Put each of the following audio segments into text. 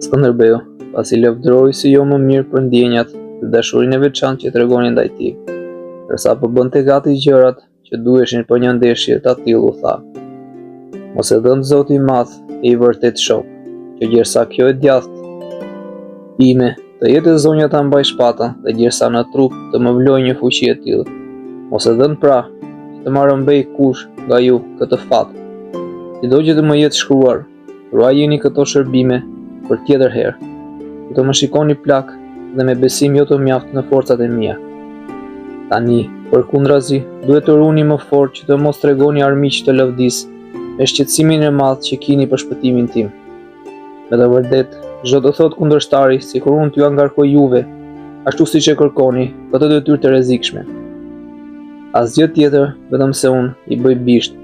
Skënderbeu, pasi lëvdroi si jo më mirë për ndjenjat dhe dashurinë e veçantë që tregonin ndaj tij, ndërsa po bënte gati gjërat që duheshin për një ndeshje të tillë, u tha: "Mos e dhënë Zoti i Madh e i vërtet shok, që gjersa kjo e djathtë ime të jetë zonja ta mbaj shpatën dhe gjersa në trup të më vloj një fuqi e tillë. Mos e dhënë pra që të marrë mbej kush nga ju këtë fat. Sido që të më jetë shkruar, ruajini këto shërbime për tjetër herë, të më shikoni plak dhe me besim jo të mjaft në forcat e mia. Tani, përkundrazi, duhet të runi më fort që të mos tregoni armiq të lëvdis me shqetësimin e madh që kini për shpëtimin tim. Me të vërtet, çdo të thot kundërshtari, sikur unë t'ju angarkoj juve, ashtu siç e kërkoni, këtë detyrë të rrezikshme. Asgjë tjetër, vetëm se unë i bëj bisht.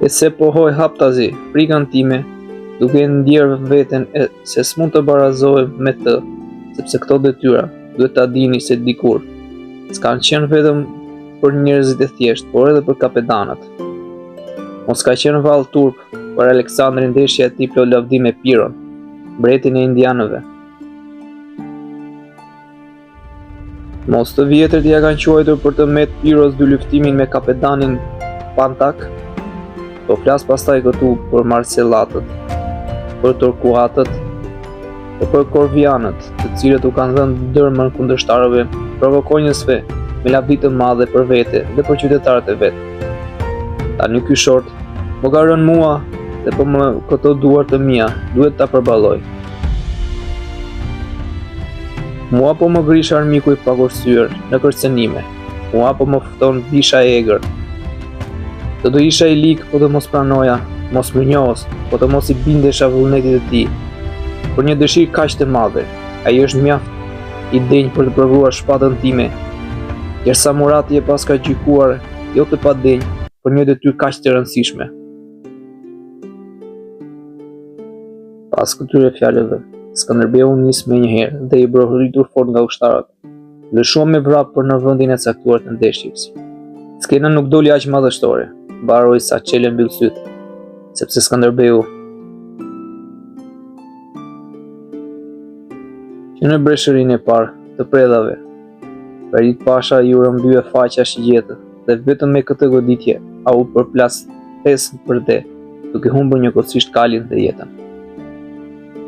E se pohoj haptazi, frikën time, duke ndjerë veten se s'mund të barazohem me të, sepse këto detyra duhet ta dini se dikur s'kan qenë vetëm për njerëzit e thjeshtë, por edhe për kapetanët. Mos ka qenë vallë turp për Aleksandrin ndeshja e tij plot lavdi me Piron, mbretin e indianëve. Mos të vjetërt ja kanë quajtur për të met Piros dy luftimin me kapetanin Pantak, po flas pastaj këtu për Marcellatët, për Torkuatët, e për Korvianët, të cilët u kanë dhënë dërmën kundërshtarëve, provokonjësve me lavdi të madhe për vete dhe për qytetarët e vet. Tani ky short më ka rënë mua dhe po më këto duar të mia duhet ta përballoj. Mua po më grish armiku i pakursyer në kërcënime. Mua po më fton bisha e egër. Të do isha i lik po të mos pranoja, mos më njohës, po të mos i bindesha vullnetit të tij. Për një dëshirë kaq të madhe, ai është mjaft i denj për të provuar shpatën time, derisa Murati e pas ka gjykuar jo të padenj për një detyrë kaq të rëndësishme. Pas këtyre fjalëve, Skënderbeu nis menjëherë dhe i brohëritur fort nga ushtarët, lëshua me vrap për në vendin e caktuar të ndeshjes. Skena nuk doli aq madhështore, mbaroi sa çelë mbyll syt, sepse Skënderbeu që në breshërinë e parë të predhave, Ferit Pasha i u rrëmbye faqja shigjetë dhe vetëm me këtë goditje au përplas 5-3, duke humbur njëkohësisht kalin dhe jetën.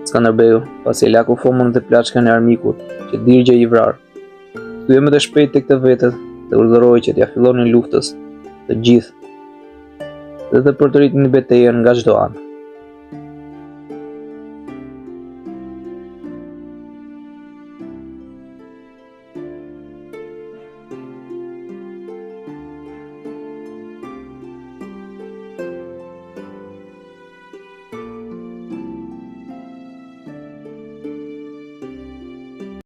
Skënderbeu, pasi e laku fomën dhe plaçkën e armikut, që dirgje i vrar, thye më të shpejt tek të vetët dhe urdhëroi që t'ia fillonin luftës të gjithë dhe të përdoritin betejën nga çdo anë.